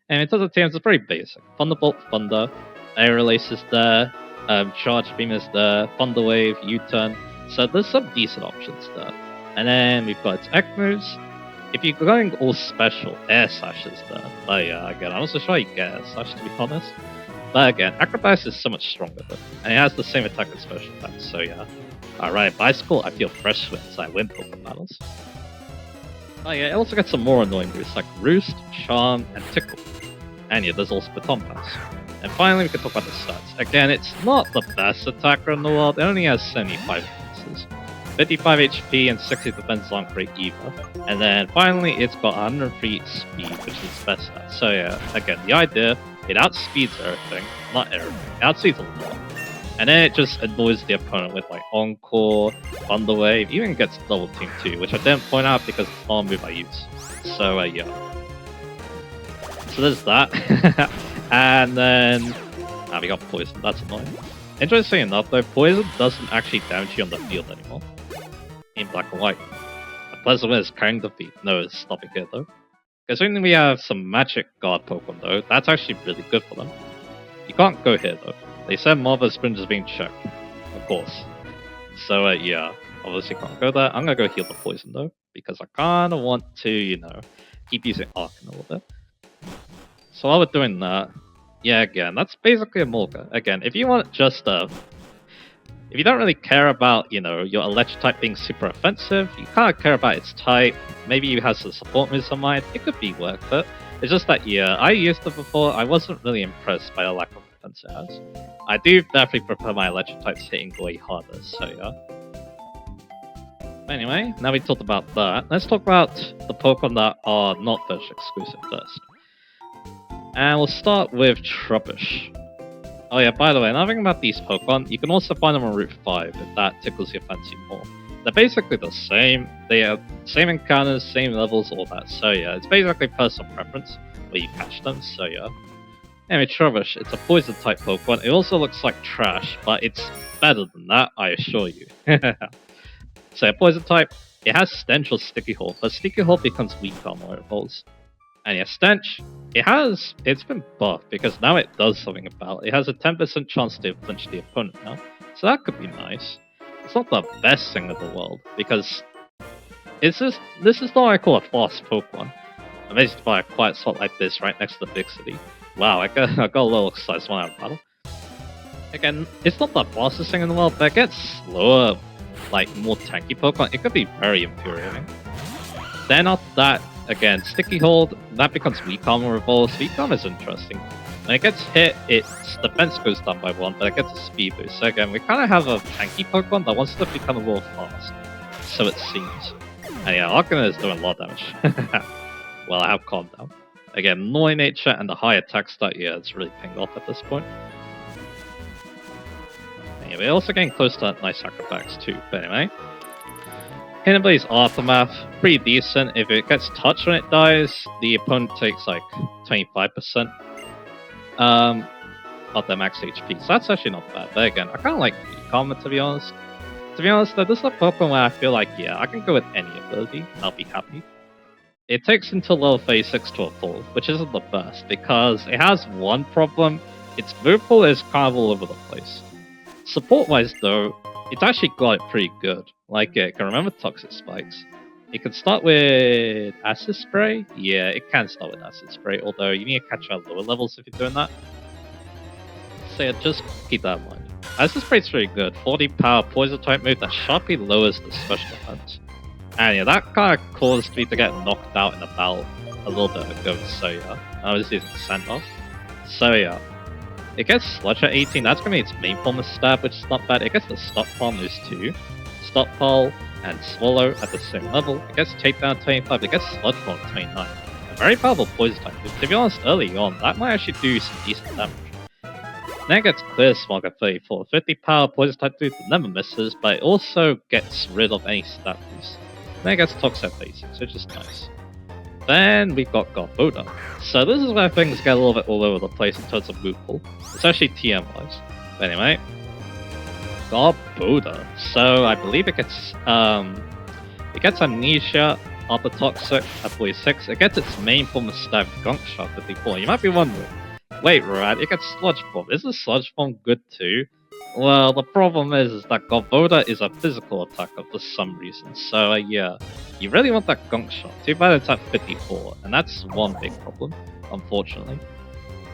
And in terms of teams, it's pretty basic. Thunderbolt, Thunder, Air Release is there, Charge Beam is there, Thunder Wave, U-Turn. So there's some decent options there. And then we've got its X moves. If you're going all special, Air Slash is there. But yeah, again, I'm not so sure you get Air Slash to be honest. But again, Acrobatics is so much stronger though. And it has the same attack as special attack, so yeah. Alright, Bicycle, I feel fresh when I win Pokemon battles. Oh yeah, it also got some more annoying moves like Roost, Charm, and Tickle. And yeah, there's also Baton Pass. And finally, we can talk about the stats. Again, it's not the best attacker in the world, it only has 75 defenses, 55 HP, and 60 defense on Great Eva. And then finally, it's got 103 speed, which is its best stat. So yeah, again, the idea, it outspeeds everything, not everything, it outspeeds a lot. And then it just annoys the opponent with like Encore, Thunder Wave, even gets Double Team too, which I didn't point out because it's not a move I use. So yeah. So there's that. And then we got Poison, that's annoying. Interesting enough though, Poison doesn't actually damage you on the field anymore. In Black and White. A Pleasant Wind is carrying the feat. No, it's stopping here though. Considering we have some Magic Guard Pokemon though, that's actually really good for them. You can't go here though. They said Marvel's Sprint is being checked. Of course. So yeah, obviously can't go there. I'm gonna go heal the Poison though, because I kinda want to, you know, keep using Arc a little bit. So while we're doing that, yeah, again, that's basically a Mulga. Again, if you want just if you don't really care about, you know, your electric type being super offensive, you kind of care about its type, maybe you have some support moves on mind, it could be worth it. It's just that, yeah, I used it before, I wasn't really impressed by the lack of defense it has. I do definitely prefer my electric types hitting way harder, so yeah. But anyway, now we talked about that, let's talk about the Pokemon that are not Version exclusive first. And we'll start with Trubbish. Oh yeah, by the way, another thing about these Pokemon, you can also find them on Route 5 if that tickles your fancy more. They're basically the same, they have same encounters, same levels, all that, so yeah, it's basically personal preference where you catch them, so yeah. Anyway, Trubbish, it's a poison type Pokemon, it also looks like trash, but it's better than that, I assure you. So a poison type, it has Stench or Sticky Hole, but Sticky Hole becomes weaker more it evolves. And yeah, Stench, it's been buffed because now it does something about it. It has a 10% chance to flinch the opponent now, so that could be nice. It's not the best thing in the world because this is not what I call a fast Pokemon. Amazed by a quiet spot like this right next to the big city. Wow, I got a little excited when I battle. Again, it's not the fastest thing in the world, but it gets slower, like more tanky Pokemon. It could be very infuriating. Then after that, Again, Sticky Hold, that becomes Weak Armor Revolves. Weak Armor is interesting. When it gets hit, its defense goes down by 1, but it gets a speed boost. So again, we kind of have a tanky Pokemon that wants to become a little fast. So it seems. And yeah, Arcanine is doing a lot of damage. Well, I have calmed down. Again, annoying nature and the high attack stat, yeah, it's really pinged off at this point. And yeah, we're also getting close to that nice acrobatics too, but anyway. Hidden Blaze Aftermath, pretty decent. If it gets touched when it dies, the opponent takes like 25% of their max HP. So that's actually not bad. But again, I kind of like Weak Armor, to be honest. To be honest though, this is a Pokemon where I feel like, yeah, I can go with any ability and I'll be happy. It takes until level 36 to evolve, which isn't the best, because it has one problem. Its move pool is kind of all over the place. Support-wise though, it's actually got it pretty good. Like, it can remember Toxic Spikes. It can start with Acid Spray. Yeah, it can start with Acid Spray, although you need to catch out lower levels if you're doing that. So yeah, just keep that in mind. Acid Spray is pretty good. 40 power poison type move that sharply lowers the special defense. And yeah, that kind of caused me to get knocked out in a battle a little bit ago, so yeah. I was using Sand-Off. So yeah. It gets Sludge at 18, that's gonna be its main form of stab, which is not bad. It gets the Stockpile moves too. Stockpile and Swallow at the same level. It gets Takedown at 25, it gets Sludge Bomb at 29. A very powerful poison type move. To be honest, early on, that might actually do some decent damage. Then it gets Clear Smog at 34. 50 power poison type move that never misses, but it also gets rid of any stat boost. Then it gets Tox at 36, which is nice. Then we've got Garboda. So this is where things get a little bit all over the place in terms of move pool, especially TM wise. But anyway, Garboda. So I believe it gets Amnesia after Toxic at 46. It gets its main form of stab, Gunk Shot at 54. You might be wondering, wait, Rad, it gets Sludge Bomb. Isn't Sludge Bomb good too? Well, the problem is that Garboda is a physical attacker for some reason, so yeah, you really want that Gunk Shot. Too bad it's at 54, and that's one big problem, unfortunately.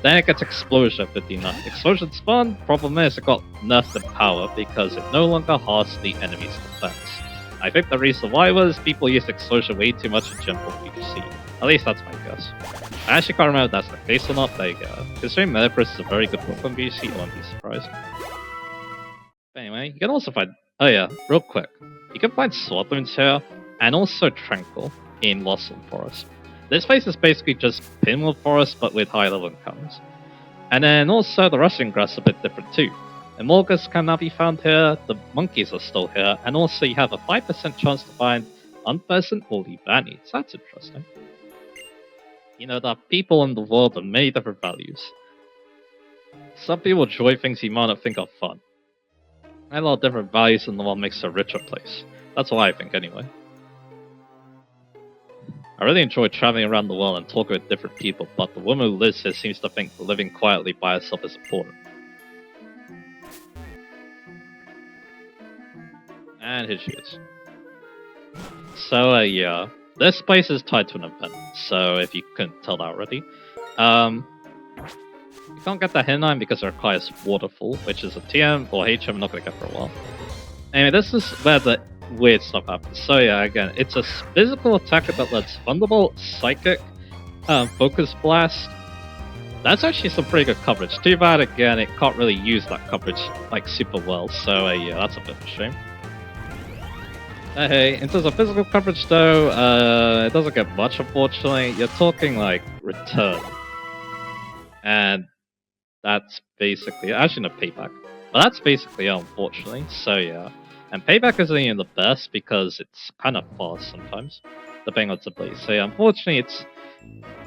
Then it gets Explosion at 59. Explosion's fun, problem is it got nerfed in power because it no longer halves the enemy's defense. I think the reason why was people used Explosion way too much in general PvC. At least that's my guess. I actually can't remember if that's the case or not, there you go. Considering Metagross is a very good Pokemon PvC, I won't be surprised. Anyway, you can also find... Oh yeah, real quick. You can find Swadloons here, and also Tranquil in Lossland Forest. This place is basically just Pinwood Forest, but with high level encounters. And then also the Rustling Grass is a bit different too. Emolgas can now be found here, the monkeys are still here, and also you have a 5% chance to find Unpleasant or Leavanny, so that's interesting. You know, there are people in the world of many different values. Some people enjoy things you might not think are fun. And a lot of different values in the world makes a richer place. That's what I think anyway. I really enjoy traveling around the world and talking with different people, but the woman who lives here seems to think living quietly by herself is important. And here she is. So yeah, this place is tied to an event, so if you couldn't tell that already. You can't get the Henine because it requires Waterfall, which is a TM or HM I'm not going to get for a while. Anyway, this is where the weird stuff happens. So yeah, again, it's a physical attacker that lets Thunderbolt, Psychic, Focus Blast. That's actually some pretty good coverage. Too bad, again, it can't really use that coverage like super well, so yeah, that's a bit of a shame. Hey, in terms of physical coverage though, it doesn't get much unfortunately. You're talking like Return. And that's basically, actually no, Payback. But that's basically it, unfortunately, so yeah. And Payback isn't even the best because it's kind of fast sometimes, depending on the place. So yeah, unfortunately its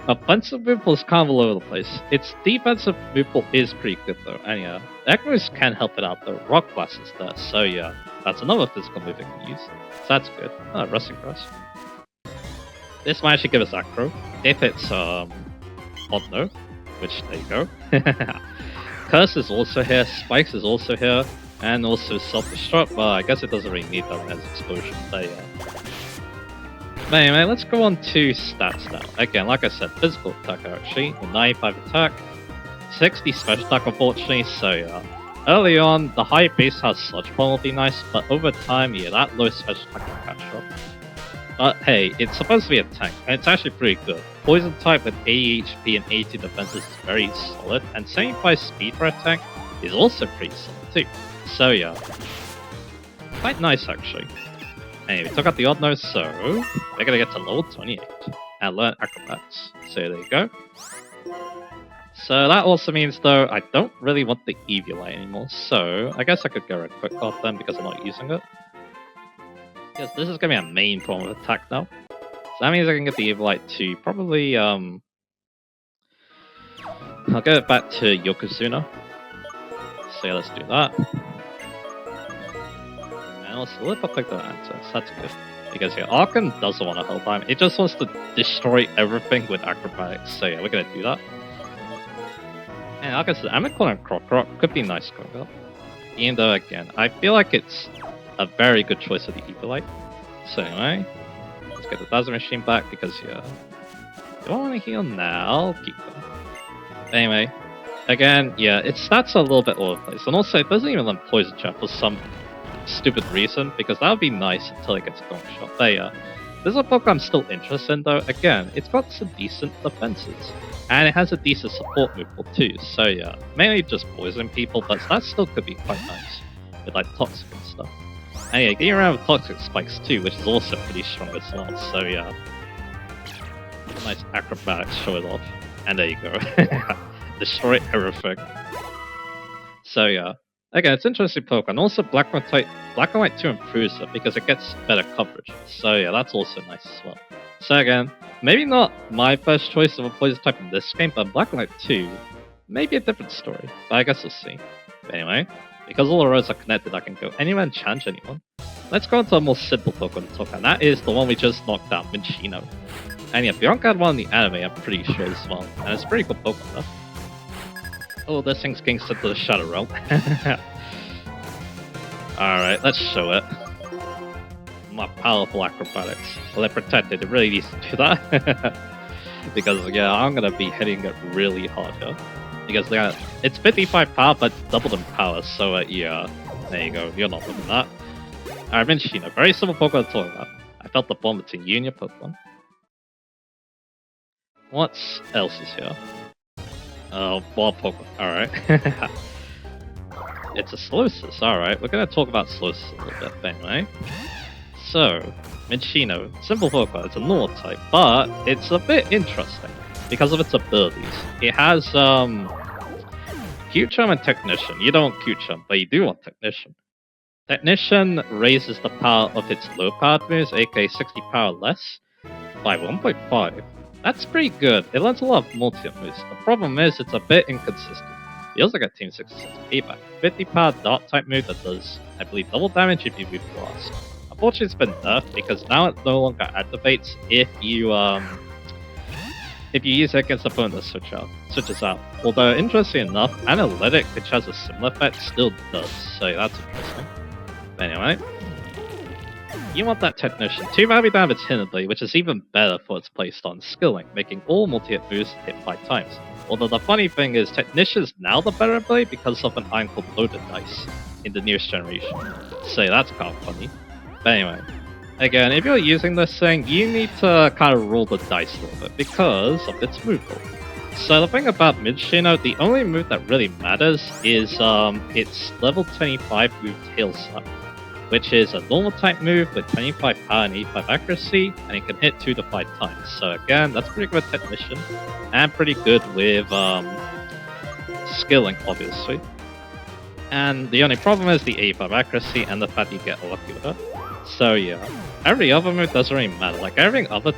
offensive move pool is kind of all over the place. Its defensive move pool is pretty good though, and yeah, Echoes can help it out though. Rock Blast is there, so yeah, that's another physical move it can use. So that's good. Rustling Grass. This might actually give us Acro, if it's Odd No. Which, there you go. Curse is also here, Spikes is also here, and also Self-Destruct, but I guess it doesn't really need that as Explosion, but yeah. But anyway, let's go on to stats now. Again, like I said, physical attack actually, with 95 attack, 60 special attack unfortunately, so yeah. Early on, the high base has Sludge Bomb will be nice, but over time, yeah, that low special attack will catch up. But hey, it's supposed to be a tank, and it's actually pretty good. Poison type with 80 HP and 80 defenses is very solid, and 75 speed for a tank is also pretty solid too. So yeah, quite nice actually. Anyway, we took out the odd nose, so we're gonna get to level 28 and learn acrobatics. So there you go. So that also means though I don't really want the Eviolite anymore, so I guess I could go a quick off then because I'm not using it. Because this is gonna be a main form of attack now. So that means I can get the Eviolite to probably I'll get it back to Yokozuna. So yeah, let's do that. And let's lift up like the answers, that's good. Because yeah, Archon doesn't want to help time, it just wants to destroy everything with acrobatics, so yeah, we're gonna do that. And like I said, Amicorn and Croc could be nice going up. Even though again, I feel like it's a very good choice of the Eviolite. So anyway, let's get the Dazzle Machine back because yeah, do I want to heal now? Keep going. Anyway, again, yeah, its stats are a little bit all over the place, and also it doesn't even learn Poison Trap for some stupid reason, because that would be nice until it gets Gong Shot. But yeah, this is a book I'm still interested in though. Again, it's got some decent defenses, and it has a decent support move pool too, so yeah, mainly just poison people, but that still could be quite nice, with like Toxic and stuff. And yeah, getting around with Toxic Spikes too, which is also pretty strong as well, so yeah. Nice acrobatics, show it off. And there you go. Destroy everything. So yeah. Again, it's interesting Pokemon. Also, Black and White 2 improves it because it gets better coverage. So yeah, that's also nice as well. So again, maybe not my first choice of a poison type in this game, but Black and White 2, maybe a different story. But I guess we'll see. But anyway, because all the roads are connected, I can go anywhere and challenge anyone. Let's go into a more simple Pokemon to talk about. That is the one we just knocked out, Minccino. And yeah, Bianca had one in the anime, I'm pretty sure as well. And it's a pretty cool Pokemon though. Oh, this thing's getting sent to the Shadow Realm. Alright, let's show it. My powerful acrobatics. Well, they're protected, it really needs to do that. Because, yeah, I'm gonna be hitting it really hard here. Because it's 55 power, but doubled in power, so yeah. There you go, you're not looking at that. Alright, Minccino, very simple Pokemon to talk about. I felt the bond between you and your Pokemon. What else is here? Oh, ball Pokemon. Alright. It's a Slowsis. Alright, we're gonna talk about Slowsis a little bit anyway. So, Minccino, simple Pokemon, it's a normal type, but it's a bit interesting because of its abilities. It has Q-Charm and Technician. You don't want Q-Charm, but you do want Technician. Technician raises the power of its low powered moves, aka 60 power less, by 1.5. That's pretty good. It learns a lot of multi-up moves. The problem is it's a bit inconsistent. You also get Team 66 payback. 50 power Dart type move that does, I believe, double damage if you move blast. Unfortunately, it's been nerfed because now it no longer activates if you use it against a opponent that switches out. Although, interestingly enough, Analytic, which has a similar effect, still does. So that's interesting. But anyway. You want that Technician. 2 Heavy damage hit ability, which is even better for its placed on Skilling, making all multi-hit moves hit 5 times. Although the funny thing is, Technician is now the better ability because of an item called Loaded Dice in the newest generation. So that's kind of funny. But anyway, again, if you're using this thing, you need to kind of roll the dice a little bit because of its move pool. So the thing about Minccino, the only move that really matters is its level 25 move Tail Slap, which is a normal type move with 25 power and 85 accuracy, and it can hit 2 to 5 times. So again, that's pretty good with Technician, and pretty good with Skilling, obviously. And the only problem is the 85 accuracy and the fact you get lucky with it. So yeah, every other move doesn't really matter. Like everything other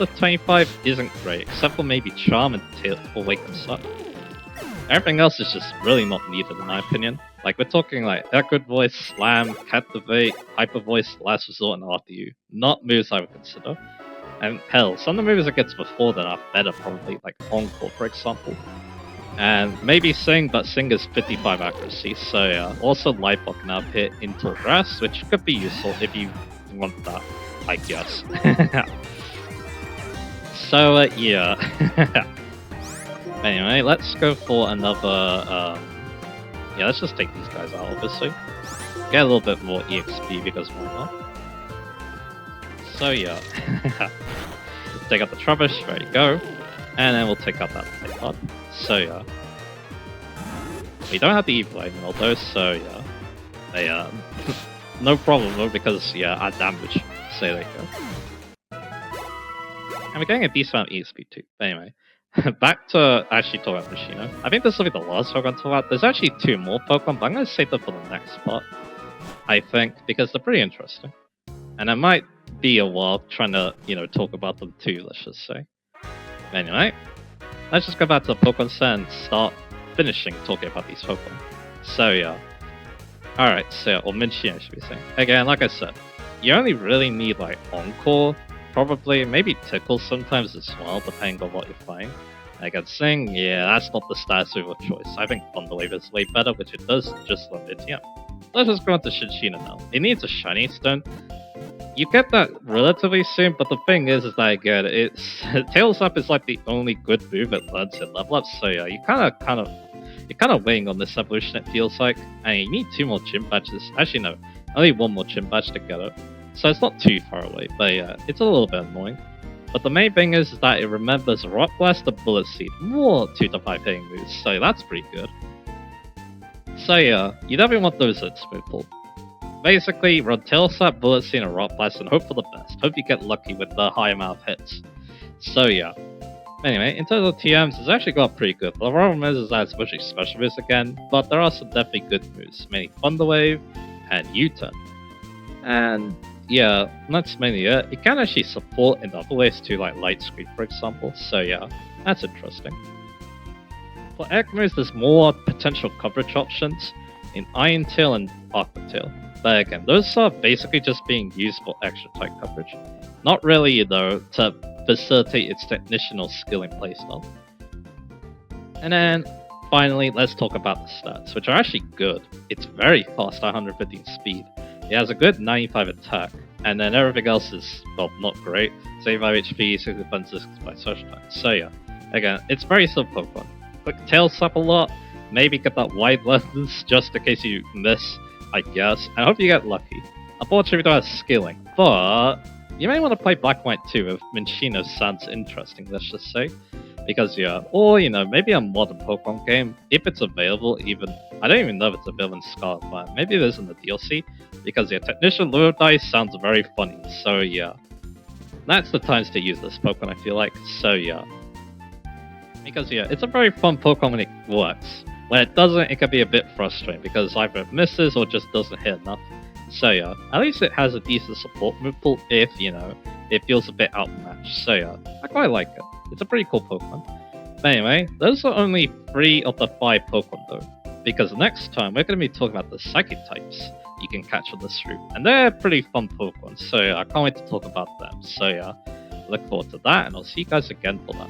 25 isn't great, except for maybe Charm and Tail or Wake and Suck. Everything else is just really not needed in my opinion. Like we're talking like Echo Voice, Slam, Captivate, Hyper Voice, Last Resort, and After You. Not moves I would consider. And hell, some of the moves it gets before that are better probably, like Encore for example. And maybe Sing, but Sing is 55 accuracy, so yeah. Also Light Block can now hit into Grass, which could be useful if you want that, I guess. So yeah. Anyway, let's go for another, yeah, let's just take these guys out, obviously. Get a little bit more EXP, because why not? So yeah, Take out the Trubbish, there you go. And then we'll take out that Playpod. So yeah. We don't have the Evil anymore though, so yeah. They, no problem though, because yeah, our damage. So there you go. And we're getting a decent amount of EXP too. But anyway. Back to actually talking about Machino. I think this will be the last Pokemon to talk about. There's actually 2 more Pokemon, but I'm going to save them for the next part. I think, because they're pretty interesting. And it might be a while trying to, talk about them too, let's just say. Anyway, let's just go back to the Pokemon Center and start finishing talking about these Pokemon. So yeah. Alright, so, or Minchino should be saying. Again, like I said, you only really need like Encore, probably, maybe Tickle sometimes as well, depending on what you find. Again, Sing, yeah, that's not the status move of choice. I think Thunder Wave is way better, which it does just limit, yeah. Let's just go on to Shinshina now. It needs a Shiny Stone. You get that relatively soon, but the thing is that again, Tails Up is like the only good move it learns at level up, so yeah, you're kind of waiting on this evolution, it feels like. And you need 2 more gym badges. Actually, no, only 1 more gym badge to get it. So it's not too far away, but yeah, it's a little bit annoying. But the main thing is that it remembers Rock Blast and Bullet Seed, more 2-5 hitting moves, so that's pretty good. So yeah, you definitely want those at Smooth Pull. Basically, run Tail Slap, Bullet Seed, and Rock Blast, and hope for the best. Hope you get lucky with the high amount of hits. So yeah. Anyway, in terms of TMs, it's actually got pretty good. The problem is that it's mostly special moves again, but there are some definitely good moves, mainly Thunder Wave and U-Turn. And yeah, that's mainly it. It can actually support in other ways too, like Light Screen, for example. So yeah, that's interesting. For egg moves, there's more potential coverage options in Iron Tail and Aqua Tail. But again, those are basically just being used for extra type coverage. Not really, though, to facilitate its technician or skill in playstyle. And then, finally, let's talk about the stats, which are actually good. It's very fast at 115 speed. It has a good 95 attack, and then everything else is, well, not great. 75 HP, 60 defense, 65 social attack. So yeah, again, it's very simple Pokemon. Quick Tail Slap a lot, maybe get that wide lens just in case you miss, I guess. I hope you get lucky. Unfortunately, we don't have skilling, but you may want to play Black and White too if Minchino sounds interesting, let's just say. Because yeah, or maybe a modern Pokemon game, if it's available even. I don't even know if it's available in Scarlet, but maybe it is in the DLC. Because yeah, Technician Lure Dice sounds very funny, so yeah. That's the times to use this Pokemon, I feel like, so yeah. Because yeah, it's a very fun Pokemon when it works. When it doesn't, it can be a bit frustrating, because either it misses or just doesn't hit enough. So yeah, at least it has a decent support move pool if, it feels a bit outmatched. So yeah, I quite like it. It's a pretty cool Pokemon. But anyway, those are only 3 of the 5 Pokemon though. Because next time, we're going to be talking about the Psychic types you can catch on this route. And they're pretty fun Pokemon, so yeah, I can't wait to talk about them. So yeah, look forward to that, and I'll see you guys again for that.